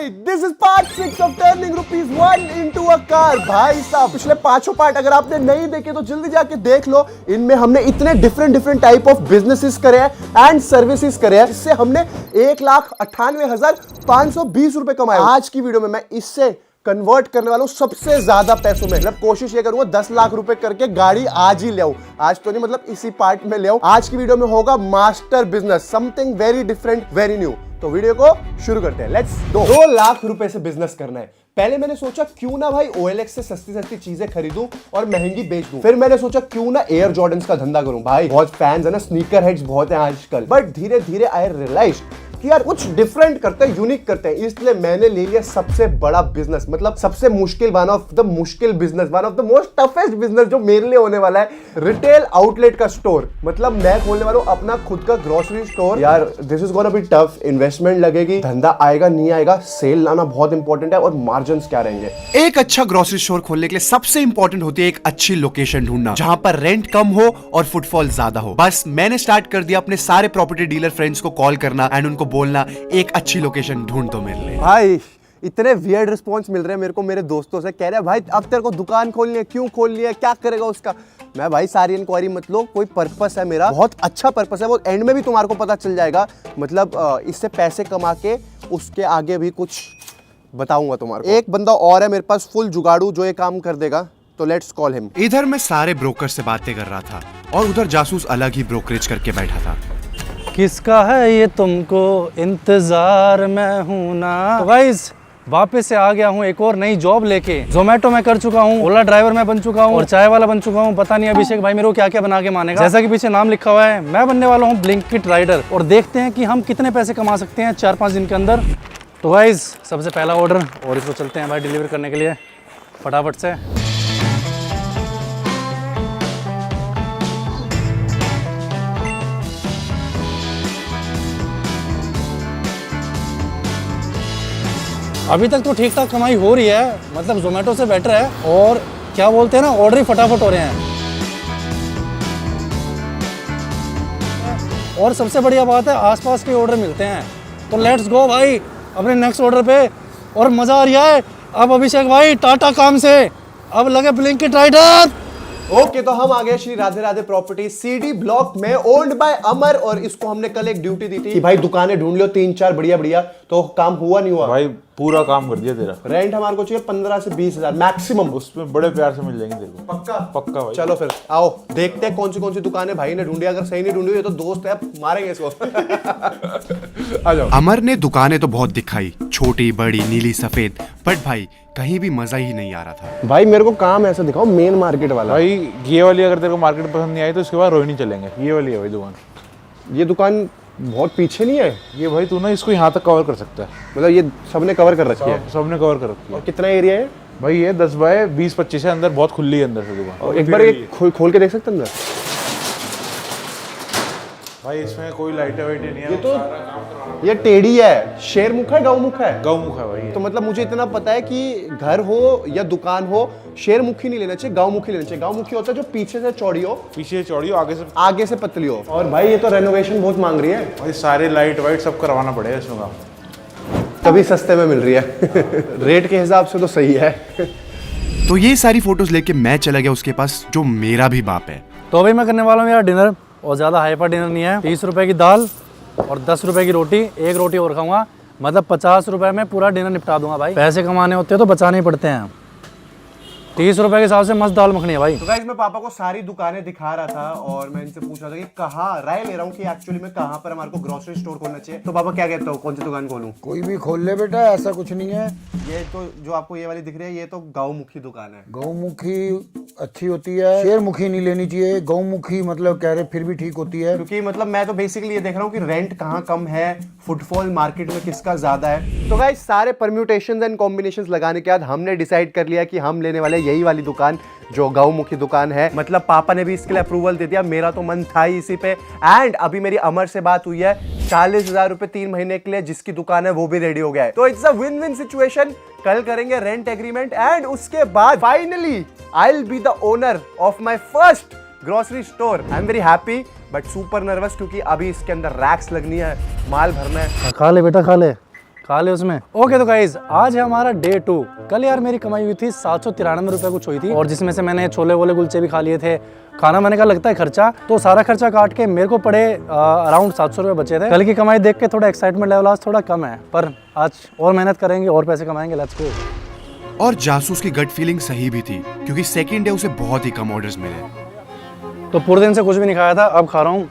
भाई this is part 6 of turning ₹1 into a car। भाई साहब पिछले 5 पार्ट अगर आपने नहीं देखे तो जल्दी जाके देख लो। इनमें हमने इतने डिफरेंट टाइप ऑफ बिजनेसेस करे हैं एंड सर्विसेज करे हैं, इससे हमने 1,98,520 रुपए कमाए। आज की वीडियो में मैं इससे कन्वर्ट करने वाला हूं सबसे ज्यादा पैसों में। मतलब कोशिश ये करूंगा 10 लाख रुपए करके गाड़ी आज ही ले आऊं। आज तो नहीं, मतलब इसी पार्ट में ले आऊं। आज की वीडियो में होगा master business, something very different, very new. तो वीडियो को शुरू करते हैं। Let's go. 2 लाख रुपए से बिजनेस करना है। पहले मैंने सोचा क्यों ना भाई OLX से सस्ती चीजें खरीदूं और महंगी बेच दूं। फिर मैंने सोचा क्यों ना एयर जॉर्डन्स का धंधा करूं। भाई बहुत फैंस है ना, स्नीकर हेड्स बहुत हैं आजकल। बट धीरे धीरे आई रियलाइज कि यार कुछ डिफरेंट करते हैं, यूनिक करते हैं, इसलिए मैंने ले लिया सबसे बड़ा बिजनेस, मतलब सबसे मुश्किल, वन ऑफ द मुश्किल business, one of the most toughest business जो मेरे लिए होने वाला है, रिटेल आउटलेट का स्टोर। मतलब मैं खोलने वाला हूं अपना खुद का ग्रोसरी स्टोर। यार this is gonna be tough, investment लगेगी, धंधा आएगा नहीं आएगा, सेल लाना बहुत इंपॉर्टेंट है, और मार्जिन क्या रहेंगे। एक अच्छा ग्रोसरी स्टोर खोलने के लिए सबसे इंपॉर्टेंट होती है एक अच्छी लोकेशन ढूंढना, जहां पर रेंट कम हो और फुटफॉल ज्यादा हो। बस मैंने स्टार्ट कर दिया अपने सारे प्रॉपर्टी डीलर फ्रेंड्स को कॉल करना एंड उनको बोलना एक अच्छी लोकेशन ढूंढ दो मेरे लिए। भाई इतने वियर्ड रिस्पॉन्स मिल रहे हैं मेरे को मेरे दोस्तों से, कह रहे हैं भाई अब तेरे को दुकान खोलनी है, क्यों खोलनी है, क्या करेगा उसका। मैं भाई सारी इंक्वायरी मत लो, कोई पर्पस है मेरा, बहुत अच्छा पर्पस है, वो एंड में भी तुम्हारे को पता चल जाएगा। मतलब इससे पैसे कमा के उसके आगे भी कुछ बताऊंगा तुम्हारे को। एक बंदा और है मेरे पास फुल जुगाड़ू जो ये काम कर देगा, तो लेट्स कॉल हिम। इधर मैं सारे ब्रोकर से बातें कर रहा था और उधर जासूस अलग ही ब्रोकरेज करके बैठा था। किसका है ये तुमको इंतजार में हूं ना। तो गाइस वापस से आ गया हूँ एक और नई जॉब लेके। जोमेटो में कर चुका हूँ, ओला ड्राइवर में बन चुका हूँ और चाय वाला बन चुका हूँ। पता नहीं अभिषेक भाई मेरे को क्या क्या बना के मानेगा। जैसा कि पीछे नाम लिखा हुआ है, मैं बनने वाला हूँ ब्लिंकिट राइडर, और देखते हैं कि हम कितने पैसे कमा सकते हैं 4-5 दिन के अंदर। तो गाइस सबसे पहला ऑर्डर, और इसको चलते हैं भाई डिलीवर करने के लिए फटाफट से। अभी तक तो ठीक ठाक कमाई हो रही है, मतलब जोमेटो से बेटर है, और क्या बोलते हैं ना, ऑर्डर ही फटाफट हो रहे हैं। और सबसे बढ़िया बात है आसपास के ऑर्डर मिलते हैं। तो लेट्स गो भाई अपने नेक्स्ट ऑर्डर पे, और मज़ा आ रहा है। अब अभिषेक भाई टाटा काम से अब लगे ब्लिंकिट राइडर। ओके तो हम आ गए Shri Radhe Radhe property CD block में, ओन्ड बाय अमर। और इसको हमने कल एक ड्यूटी दी थी कि भाई दुकानें ढूंढ लो 3-4 बढ़िया। तो काम हुआ नहीं हुआ भाई? पूरा काम कर दिया तेरा। रेंट हमारे को चाहिए 15 से 20 हजार मैक्सिमम। उसमें बड़े प्यार से मिल जाएंगे तेरे को। पक्का? पक्का भाई। चलो फिर आओ देखते हैं कौन सी दुकानें भाई ने ढूंढी। अगर सही नहीं ढूंढी ये तो दोस्त है, मारेंगे इसको। आ जाओ। अमर ने दुकानें तो बहुत दिखाई, छोटी बड़ी नीली सफेद, बट भाई कहीं भी मजा ही नहीं आ रहा था। भाई मेरे को काम ऐसा दिखाओ मेन मार्केट वाला। भाई ये वाली अगर तेरे को मार्केट पसंद नहीं आई तो इसके बाद रोहिणी चलेंगे। ये वाली है भाई दुकान। ये दुकान बहुत पीछे नहीं है? ये भाई तू ना इसको यहाँ तक कवर कर सकता है। मतलब ये सबने कवर कर रखी है? सबने कवर कर रखी है। और कितना एरिया है भाई? ये 10 बाय 20-25 है, अंदर बहुत खुली है अंदर से दुकान। और एक बार ये खोल के देख सकते हैं अंदर? भाई इसमें कोई लाइटें वाइटें नहीं है। ये तो ये टेढ़ी है, शेरमुख है गौमुख है? गौमुख है भाई। तो मतलब मुझे इतना पता है कि घर हो या दुकान हो, शेरमुखी नहीं लेना चाहिए, गांवमुखी लेना चाहिए। गांवमुखी होता है जो पीछे से चौड़ी हो, पीछे चौड़ी हो, आगे से पतली हो। और भाई ये तो रेनोवेशन बहुत मांग रही है भाई, सारे लाइट वाइट सब करवाना पड़ेगा इसमें काम। तभी सस्ते में मिल रही है। रेट के हिसाब से तो सही है। तो ये सारी फोटोज लेके मैं चला गया उसके पास, जो मेरा भी बाप है। तो अभी मैं करने वाला हूँ यार डिनर, और ज़्यादा हाइपर डिनर नहीं है। 30 रुपए की दाल और 10 रुपए की रोटी, एक रोटी और खाऊंगा, मतलब 50 रुपए में पूरा डिनर निपटा दूंगा भाई। पैसे कमाने होते हैं तो बचाने ही पड़ते हैं। 30 रुपए के हिसाब से मस्त दाल मखनी है भाई। तो गाइस मैं पापा को सारी दुकानें दिखा रहा था और मैं इनसे पूछ रहा था कि कहाँ, राय ले रहा हूँ कि एक्चुअली में कहाँ पर हमारे को ग्रोसरी स्टोर खोलना चाहिए। तो पापा क्या कहते हो, कौन सी दुकान खोलूँ? कोई भी खोल ले बेटा, ऐसा कुछ नहीं है। ये तो जो आपको ये वाली दिख रही है ये तो गाँवमुखी दुकान है। गौमुखी अच्छी होती है, शेरमुखी नहीं लेनी चाहिए। गौमुखी मतलब कह रहे फिर भी ठीक होती है, क्योंकि मतलब मैं तो बेसिकली ये देख रहा हूँ कि रेंट कहाँ कम है, फुटफॉल मार्केट में किसका ज्यादा है। तो गाइस सारे परम्यूटेशंस एंड कॉम्बिनेशंस लगाने के बाद हमने डिसाइड कर लिया कि हम लेने वाले यही वाली दुकान जो गाँवमुखी दुकान है। मतलब पापा ने भी इसके लिए अप्रूवल दे दिया, मेरा तो मन था ही इसी पे। एंड अभी मेरी अमर से बात हुई है, 40,000 रुपए 3 महीने के लिए जिसकी दुकान है वो भी रेडी हो गया है। तो it's a win win situation. कल करेंगे रेंट एग्रीमेंट एंड उसके बाद finally I will be the owner of my first grocery store. I am very happy but super nervous, क्योंकि अभी इसके अंदर रैक्स लगनी है, माल भरना है। खा ले बेटा खा ले, खा ले उसमें। ओके तो गाइज आज है हमारा डे 2। कल यार मेरी कमाई हुई थी 793 रुपए कुछ हुई थी, और जिसमें से मैंने छोले वोले कुलचे भी खा लिए थे। खाना मैंने का लगता है खर्चा, तो सारा खर्चा काट के मेरे को पड़े अराउंड 700 रुपए बचे थे। कल की कमाई देख के थोड़ा एक्साइटमेंट लेवल आज थोड़ा कम है, पर आज और मेहनत करेंगे और पैसे कमाएंगे। Let's go. और जासूस की गट फीलिंग सही भी थी, क्योंकि सेकंड डे उसे बहुत ही कम ऑर्डर्स मिले। तो पूरे दिन से कुछ भी नहीं खाया था, अब खा रहा हूँ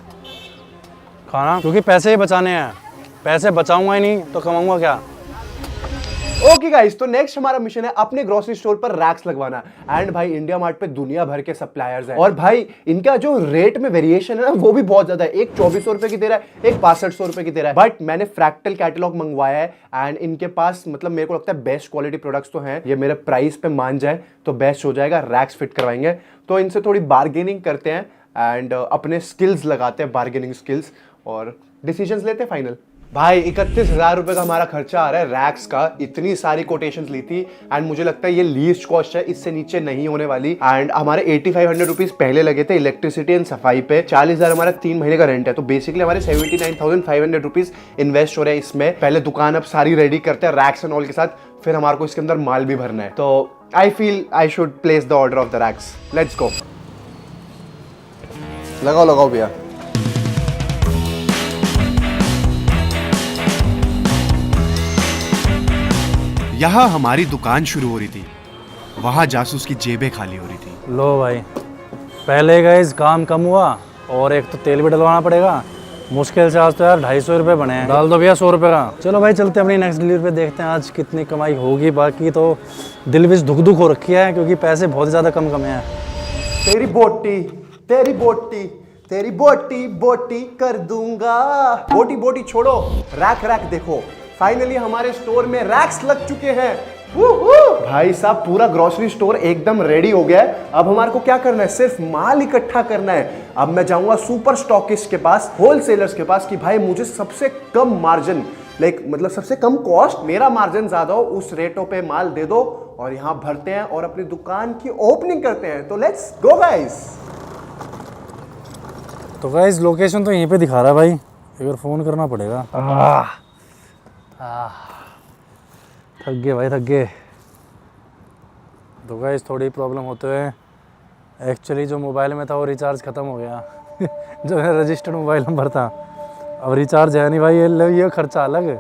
खाना, क्योंकि पैसे ही बचाने हैं। पैसे बचाऊंगा ही नहीं तो कमाऊंगा क्या। ओके गाइस, तो नेक्स्ट हमारा मिशन है अपने ग्रोसरी स्टोर पर रैक्स लगवाना। एंड भाई इंडिया मार्ट पे दुनिया भर के सप्लायर्स हैं, और भाई इनका जो रेट में वेरिएशन है ना वो भी बहुत ज्यादा है। एक 2400 रुपए की दे रहा है, एक 6500 रुपए की दे रहा है। बट मैंने फ्रैक्टल कैटलॉग मंगवाया है, एंड इनके पास मतलब मेरे को लगता है बेस्ट क्वालिटी प्रोडक्ट्स तो हैं। ये मेरे प्राइस पे मान जाए तो बेस्ट हो जाएगा। रैक्स फिट करवाएंगे, तो इनसे थोड़ी बार्गेनिंग करते हैं एंड अपने स्किल्स लगाते हैं, बार्गेनिंग स्किल्स, और डिसीजंस लेते हैं फाइनल। भाई 31,000 रुपए का हमारा खर्चा आ रहा है रैक्स का। इतनी सारी कोटेशंस ली थी, एंड मुझे लगता है ये लीस्ट कॉस्ट है, इससे नीचे नहीं होने वाली। एंड हमारे 8500 रुपीज पहले लगे थे इलेक्ट्रिसिटी एंड सफाई पे। 40,000 हमारा 3 महीने का रेंट है, तो बेसिकली हमारे 79,500 रुपीज इन्वेस्ट हो रहे हैं इसमें। पहले दुकान अब सारी रेडी करते हैं रैक्स एंड ऑल के साथ, फिर हमारे को इसके अंदर माल भी भरना है। तो I feel I should place the order of the racks. Let's go. लगाओ भैया। यहाँ हमारी दुकान शुरू हो रही थी, वहाँ जासूस की जेबें खाली हो रही थी। लो भाई, पहले गाइस काम कम हुआ, और एक तो तेल भी डलवाना पड़ेगा। मुश्किल से आज तो यार 250 रुपये बने हैं। डाल दो भैया 100 रुपये का। चलो भाई चलते हैं अपनी नेक्स्ट डिलीवरी पे, देखते हैं आज कितनी कमाई होगी। बाकी तो दिल भी धुक धुक हो रखी है, क्योंकि पैसे बहुत ज़्यादा कम कमे हैं। तेरी बोटी तेरी बोटी तेरी बोटी बोटी कर दूंगा। बोटी बोटी छोड़ो, रैक रैक देखो। फाइनली हमारे स्टोर में रैक्स लग चुके हैं। भाई साहब पूरा ग्रोसरी स्टोर एकदम रेडी हो गया है। अब हमारे को क्या करना है, सिर्फ माल इकट्ठा करना है। अब मैं जाऊंगा सुपर स्टॉकिस्ट के पास, होलसेलर्स के पास, कि भाई मुझे सबसे कम मार्जिन, मतलब सबसे कम कॉस्ट, मेरा मार्जिन ज्यादा हो, उस रेटों पे माल दे दो, और यहाँ भरते हैं और अपनी दुकान की ओपनिंग करते हैं। तो लेट्स गो गाइस। तो गाइस लोकेशन तो यहीं पे दिखा रहा है भाई, एक बार फ़ोन करना पड़ेगा। थक गए भाई, थक गए। तो गाइस थोड़ी प्रॉब्लम होते हुए एक्चुअली जो मोबाइल में था वो रिचार्ज ख़त्म हो गया जो है रजिस्टर्ड मोबाइल नंबर था। अब रिचार्ज है नहीं भाई, ये खर्चा अलग,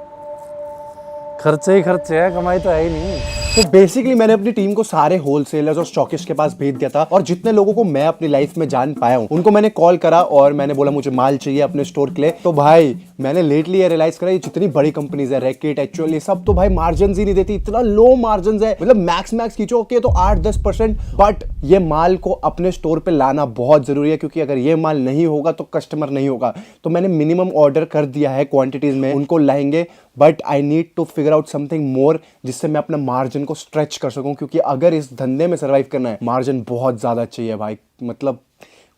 खर्चे ही खर्चे है, कमाई तो है ही नहीं। तो बेसिकली मैंने अपनी टीम को सारे होलसेलर्स और स्टॉकिस्ट के पास भेज दिया था, और जितने लोगों को मैं अपनी लाइफ में जान पाया हूं उनको मैंने कॉल करा और मैंने बोला मुझे माल चाहिए अपने स्टोर के लिए। तो भाई मैंने लेटली ये रियलाइज करा, ये जितनी बड़ी कंपनीज है, रैकेट, एक्चुअल, ये सब तो भाई मार्जिन ही नहीं देती। इतना लो मार्जिन है, मतलब मैक्स खींचो के तो 8-10%। बट ये माल को अपने स्टोर पे लाना बहुत जरूरी है, क्योंकि अगर ये माल नहीं होगा तो कस्टमर नहीं होगा। तो मैंने मिनिमम ऑर्डर कर दिया है क्वांटिटीज में, उनको लाएंगे। But I need to figure out something more, जिससे मैं अपना मार्जिन को स्ट्रेच कर सकूं, क्योंकि अगर इस धंधे में सर्वाइव करना है मार्जिन बहुत ज्यादा चाहिए भाई। मतलब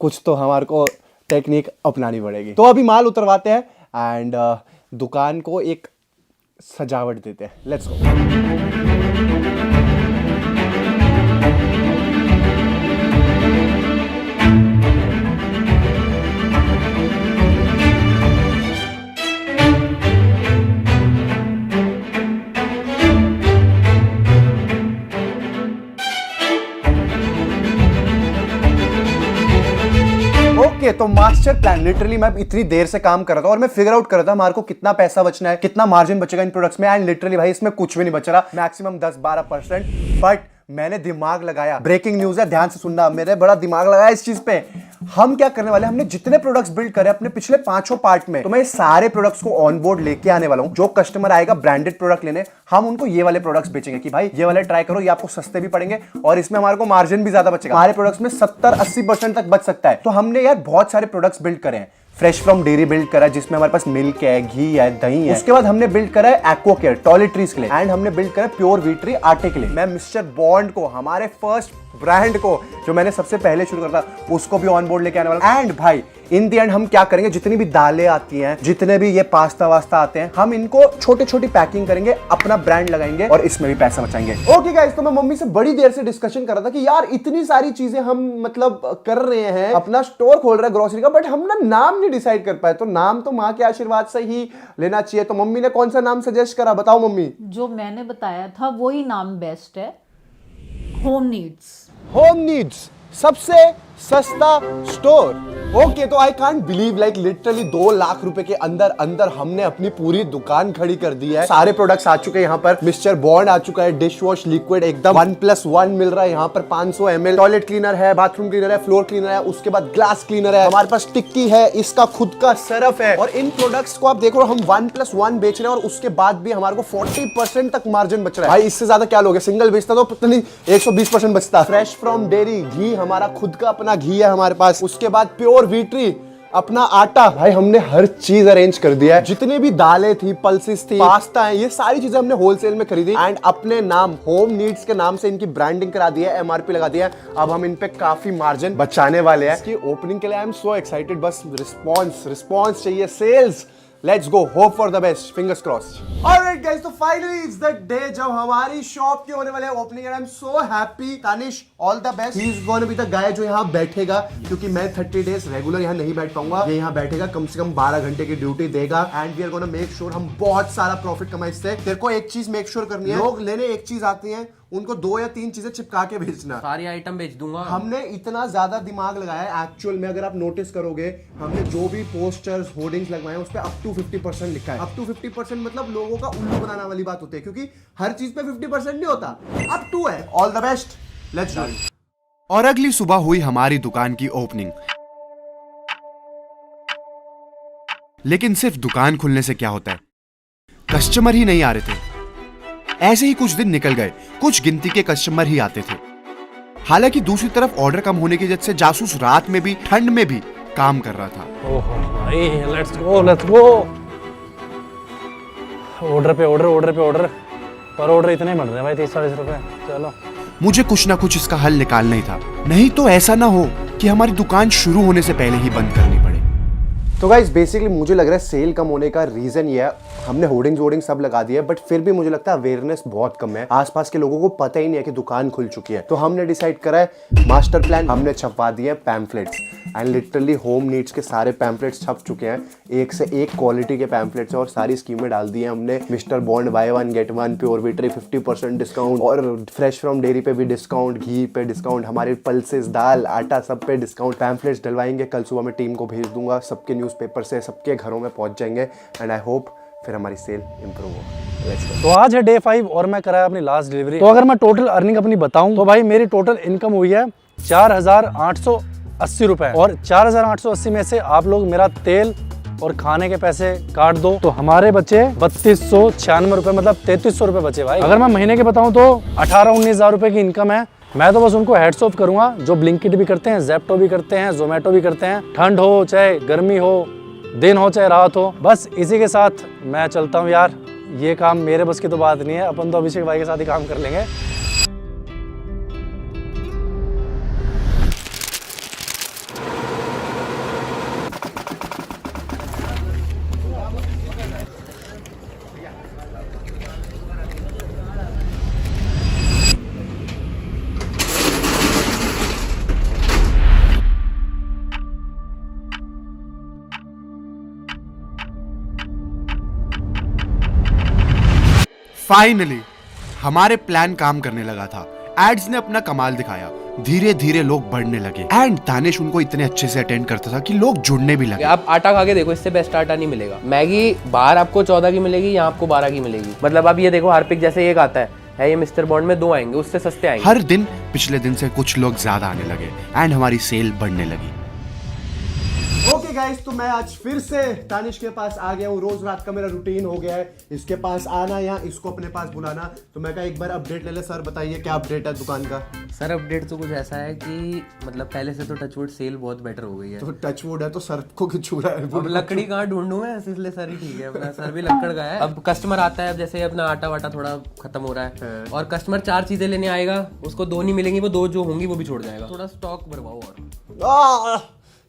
कुछ तो हमारे को टेक्निक अपनानी पड़ेगी। तो अभी माल उतरवाते हैं एंड दुकान को एक सजावट देते हैं। Let's go. ओके, तो मास्टर प्लान, लिटरली मैं इतनी देर से काम कर रहा था और मैं फिगर आउट कर रहा था हमारे को कितना पैसा बचना है, कितना मार्जिन बचेगा इन प्रोडक्ट्स में। एंड लिटरली भाई इसमें कुछ भी नहीं बच रहा, मैक्सिमम 10-12%। बट मैंने दिमाग लगाया, ब्रेकिंग न्यूज है, ध्यान से सुनना, मेरे बड़ा दिमाग लगाया इस चीज पे। हम क्या करने वाले, हमने जितने प्रोडक्ट्स बिल्ड करे अपने पिछले 5 पार्ट में, तो मैं सारे प्रोडक्ट्स को ऑन बोर्ड लेके आने वाला हूं। जो कस्टमर आएगा ब्रांडेड प्रोडक्ट लेने, हम उनको ये वाले प्रोडक्ट्स बेचेंगे कि भाई ये वाले ट्राई करो, ये आपको सस्ते भी पड़ेंगे और इसमें हमारे को मार्जिन भी ज्यादा बचेगा। हमारे प्रोडक्ट्स में 70-80% तक बच सकता है। तो हमने यार बहुत सारे प्रोडक्ट्स बिल्ड करे हैं। फ्रेश फ्रॉम डेयरी बिल्ड करा, जिसमें हमारे पास मिल्क है, घी है, दही है। उसके बाद हमने बिल्ड करा है एक्वा केयर टॉयलेटरीज के लिए, एंड हमने बिल्ड करा है प्योर वीटरी आटे के लिए। मैं मिस्टर बॉन्ड को हमारे फर्स्ट ब्रांड को जो मैंने सबसे पहले शुरू करा था उसको भी ऑन बोर्ड लेके आने वाला। एंड भाई इन दी एंड हम क्या करेंगे, जितनी भी दालें आती हैं, जितने भी ये पास्ता वास्ता आते हैं, हम इनको छोटे छोटी पैकिंग करेंगे, अपना ब्रांड लगाएंगे और इसमें भी पैसा बचाएंगे। ओके गाइस, तो मैं मम्मी से बड़ी देर से डिस्कशन कर रहा था कि यार इतनी सारी चीजें हम मतलब कर रहे हैं, अपना स्टोर खोल रहे हैं ग्रोसरी का, बट हम ना नाम नहीं डिसाइड कर पाए। तो नाम तो माँ के आशीर्वाद से ही लेना चाहिए। तो मम्मी ने कौन सा नाम सजेस्ट करा, बताओ मम्मी। जो मैंने बताया था वही नाम बेस्ट है, होम नीड्स। होम नीड्स, सबसे सस्ता स्टोर। ओके, तो I can't believe like literally 2 lakh रुपए के अंदर अंदर हमने अपनी पूरी दुकान खड़ी कर दी है। सारे प्रोडक्ट्स आ चुके हैं यहाँ पर। मिस्टर बॉन्ड आ चुका है, डिश वॉश लिक्विड एकदम 1+1 मिल रहा है यहाँ पर 500 ml। टॉयलेट क्लीनर है, बाथरूम क्लीनर है, फ्लोर क्लीनर है, उसके बाद ग्लास क्लीनर है, हमारे पास टिक्की है, इसका खुद का सरफ है। और इन प्रोडक्ट्स को आप देखो, हम 1+1 बेच रहे हैं और उसके बाद भी हमारे को 40% तक मार्जिन बच रहा है। भाई इससे ज्यादा क्या लोगे, सिंगल बेचता तो पता नहीं 120% बचता। फ्रेश फ्रॉम डेयरी घी, हमारा खुद का अपना घी है हमारे पास। उसके बाद प्योर वीट्री, अपना आटा। भाई हमने हर चीज अरेंज कर दिया है। जितनी भी दालें थी, पल्सेस थी, पास्ता है, ये सारी चीजें हमने होलसेल में खरीदी एंड अपने नाम होम नीड्स के नाम से इनकी ब्रांडिंग करा दी है, एमआरपी लगा दिया है। अब हम इन पे काफी मार्जिन बचाने वाले हैं। इसकी ओपनिंग के लिए आई एम सो एक्साइटेड। बस रिस्पॉन्स चाहिए, sales. Let's go, hope for the best, fingers crossed. Alright guys, तो फाइनली इट्स द डे जब हमारी शॉप की होने वाले है opening and I am so happy. Tanish, all the best. He is gonna be the guy जो यहाँ बैठेगा, क्योंकि मैं 30 डेज रेगुलर यहाँ नहीं बैठ पाऊंगा। ये यहाँ बैठेगा, कम से कम 12 घंटे की ड्यूटी देगा and we are gonna make sure हम बहुत सारा प्रॉफिट कमाए इससे। तेरे को एक चीज मेक श्योर करनी है, लोग लेने एक चीज आती है, उनको 2 या 3 चीजें चिपका के भेजना। सारी आइटम बेच दूंगा। हमने इतना ज्यादा दिमाग लगाया है एक्चुअल में। अगर आप नोटिस करोगे, हमने जो भी पोस्टर्स, होर्डिंग्स लगवाए हैं उस पे अप टू 50% लिखा है। अप टू 50% मतलब लोगों का उल्लू बनाने वाली बात होती है, क्योंकि हर चीज पे 50% नहीं होता, अप टू है। All the best, let's do. और अगली सुबह हुई हमारी दुकान की ओपनिंग। लेकिन सिर्फ दुकान खुलने से क्या होता है, कस्टमर ही नहीं आ रहे थे। ऐसे ही कुछ दिन निकल गए, कुछ गिनती के कस्टमर ही आते थे। हालांकि दूसरी तरफ ऑर्डर कम होने की वजह से जासूस रात में भी, ठंड में भी काम कर रहा था। ओहो भाई, लेट्स गो। ऑर्डर पे ऑर्डर पर ऑर्डर इतने बढ़ रहे हैं भाई, 30-40 रुपए। चलो, मुझे कुछ ना कुछ इसका हल निकालना ही था, नहीं तो ऐसा ना हो कि हमारी दुकान शुरू होने से पहले ही बंद करनी पड़े। तो गाइस बेसिकली मुझे लग रहा है सेल कम होने का रीजन ये है, हमने होर्डिंग सब लगा दिया है, बट फिर भी मुझे लगता है अवेयरनेस बहुत कम है। आसपास के लोगों को पता ही नहीं है कि दुकान खुल चुकी है। तो हमने डिसाइड करा है मास्टर प्लान, हमने छपवा दिए pamphlets and literally home needs के सारे पैम्फलेट्स छप चुके हैं। एक से एक क्वालिटी के पैम्फलेट्स और सारी स्कीमें डाल दी हैं हमने। Mister Bond buy 1 get 1, pure वीट्री 50% डिस्काउंट और फ्रेश फ्रॉम डेयरी पे भी डिस्काउंट, घी पे डिस्काउंट, हमारे पल्सेस, दाल, आटा सब पे डिस्काउंट। पैम्फलेट्स डलवाएंगे, कल सुबह मैं टीम को भेज दूंगा, सबके न्यूज़पेपर से सबके घरों में पहुंच जाएंगे एंड आई होप फिर हमारी सेल इंप्रूव हो। तो आज है डे 5 और मैं कराया अपनी लास्ट डिलीवरी। तो अगर मैं टोटल अर्निंग अपनी बताऊं तो भाई मेरी टोटल इनकम हुई है 4,880 रुपए। और 4,880 में से आप लोग मेरा तेल और खाने के पैसे काट दो तो हमारे बचे 3,296 रुपए, मतलब 3,300 रुपए बचे भाई। अगर मैं महीने के बताऊं तो 18-19 हज़ार रुपए की इनकम है। मैं तो बस उनको हेड्स ऑफ करूंगा जो ब्लिंकिट भी करते हैं, जेप्टो भी करते हैं, जोमेटो भी करते हैं। ठंड हो चाहे गर्मी हो, दिन हो चाहे रात हो, बस इसी के साथ मैं चलता हूँ यार। ये काम मेरे बस की तो बात नहीं है, अपन तो अभिषेक भाई के साथ ही काम कर लेंगे। फाइनली हमारे प्लान काम करने लगा था। एड्स ने अपना कमाल दिखाया, धीरे धीरे लोग बढ़ने लगे एंड दानिश उनको इतने अच्छे से अटेंड करता था कि लोग जुड़ने भी लगे। आप आटा खा के देखो, इससे बेस्ट आटा नहीं मिलेगा। मैगी बाहर आपको 14 की मिलेगी, यहाँ आपको 12 की मिलेगी। मतलब आप ये देखो, हार्पिक जैसे एक आता है ये मिस्टर बॉन्ड में 2 आएंगे, उससे सस्ते आएंगे। हर दिन पिछले दिन से कुछ लोग ज्यादा आने लगे एंड हमारी सेल बढ़ने लगी। ओके गाइस, तो मैं आज फिर से तानिश के पास आ गया हूँ। रोज रात का मेरा रूटीन हो गया है, इसके पास आना या इसको अपने पास बुलाना। तो मैं कहा एक बार अपडेट ले ले। सर बताइए क्या अपडेट है दुकान का? सर अपडेट तो कुछ ऐसा है कि मतलब पहले से तो टचवुड सेल बहुत बेटर हो गई है। तो टचवुड है तो सर को क्यों छू रहा है? अब लकड़ी कहाँ ढूंढूं मैं, इसलिए सर ही ठीक है। अपना सर भी लकड़ का है। अब कस्टमर आता है, अब जैसे अपना आटा वाटा थोड़ा खत्म हो रहा है और कस्टमर 4 चीजें लेने आएगा, उसको 2 नहीं मिलेंगी, वो 2 जो होंगी वो भी छोड़ जाएगा। थोड़ा स्टॉक भरवाओ। और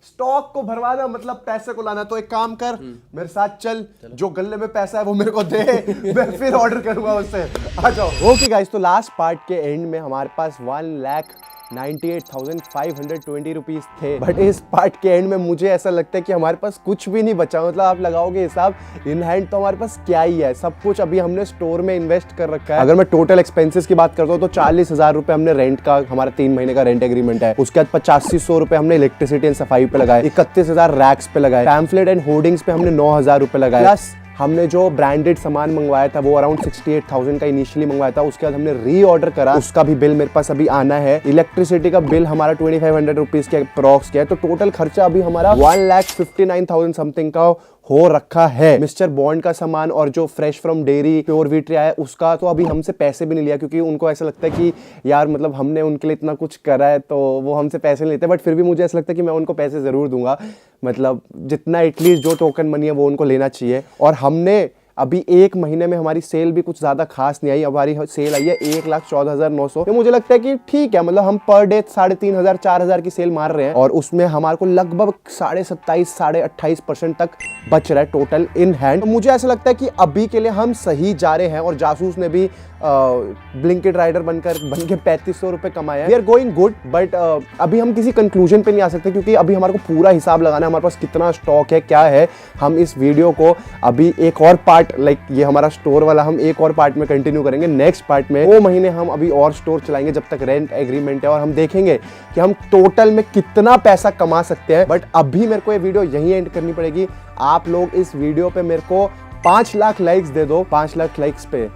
स्टॉक को भरवाना मतलब पैसे को लाना। तो एक काम कर, मेरे साथ चल, जो गल्ले में पैसा है वो मेरे को दे, मैं फिर ऑर्डर करूंगा उससे। आ जाओ। ओके गाइस, तो लास्ट पार्ट के एंड में हमारे पास 1,98,520 रुपीज थे, बट इस पार्ट के एंड में मुझे ऐसा लगता है कि हमारे पास कुछ भी नहीं बचा। मतलब आप लगाओगे हिसाब, इन हैंड तो हमारे पास क्या ही है। सब कुछ अभी हमने स्टोर में इन्वेस्ट कर रखा है। अगर मैं टोटल एक्सपेंसेस की बात करता हूँ तो 40,000 रुपए हमने रेंट का, हमारा 3 महीने का रेंट एग्रीमेंट है। उसके बाद 8500 रुपए हमने इलेक्ट्रिसिटी एंड सफाई पे लगाए, 31,000 रैक्स पे लगाए, पैम्फलेट एंड होर्डिंग्स पे हमने 9,000 रुपए लगाए, प्लस हमने जो ब्रांडेड सामान मंगवाया था वो अराउंड 68,000 का इनिशियली मंगवाया था। उसके बाद हमने री ऑर्डर करा, उसका भी बिल मेरे पास अभी आना है। इलेक्ट्रिसिटी का बिल हमारा 2500 रुपीज के अप्रॉक्स किया है। तो टोटल खर्चा अभी हमारा 1,59,000 समथिंग का हो रखा है। मिस्टर बॉन्ड का सामान और जो fresh from dairy pure wheat आया है उसका तो अभी हमसे पैसे भी नहीं लिया, क्योंकि उनको ऐसा लगता है कि यार मतलब हमने उनके लिए इतना कुछ करा है तो वो हमसे पैसे नहीं लेते। बट फिर भी मुझे ऐसा लगता है कि मैं उनको पैसे जरूर दूंगा। मतलब जितना एटलीस्ट जो टोकन मनी है वो उनको लेना चाहिए। और हमने अभी 1 महीने में हमारी सेल भी कुछ ज्यादा खास नहीं आई। हमारी सेल आई है 1,14,900। तो मुझे लगता है कि ठीक है, मतलब हम पर डे 3,500 4,000 की सेल मार रहे हैं और उसमें हमारे को लगभग 27.5 28% तक बच रहा है टोटल इन हैंड। तो मुझे ऐसा लगता है कि अभी के लिए हम सही जा रहे हैं। और जासूस ने भी ब्लिंकिट राइडर बन के 3500 रुपए कमाए हैं। We are going good, but अभी हम किसी कंक्लूजन पे नहीं आ सकते, क्योंकि अभी हमारे को पूरा हिसाब लगाना है हमारे पास कितना स्टॉक है क्या है। हम इस वीडियो को अभी एक और पार्ट, लाइक ये हमारा स्टोर वाला, हम एक और पार्ट में कंटिन्यू करेंगे। नेक्स्ट पार्ट में 2 महीने हम अभी और स्टोर चलाएंगे जब तक रेंट एग्रीमेंट है, और हम देखेंगे कि हम टोटल में कितना पैसा कमा सकते हैं। बट अभी मेरे को ये वीडियो यहीं एंड करनी पड़ेगी। आप लोग इस वीडियो पे मेरे को 5 लाख लाइक्स दे दो। 5 लाख लाइक्स पे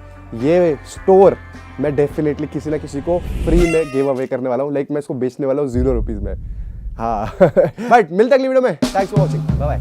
ये स्टोर मैं डेफिनेटली किसी ना किसी को फ्री में गिव अवे करने वाला हूँ। लाइक मैं इसको बेचने वाला हूँ 0 रुपीज में। हाँ बट मिलते अगली वीडियो में। Thanks for watching, bye bye.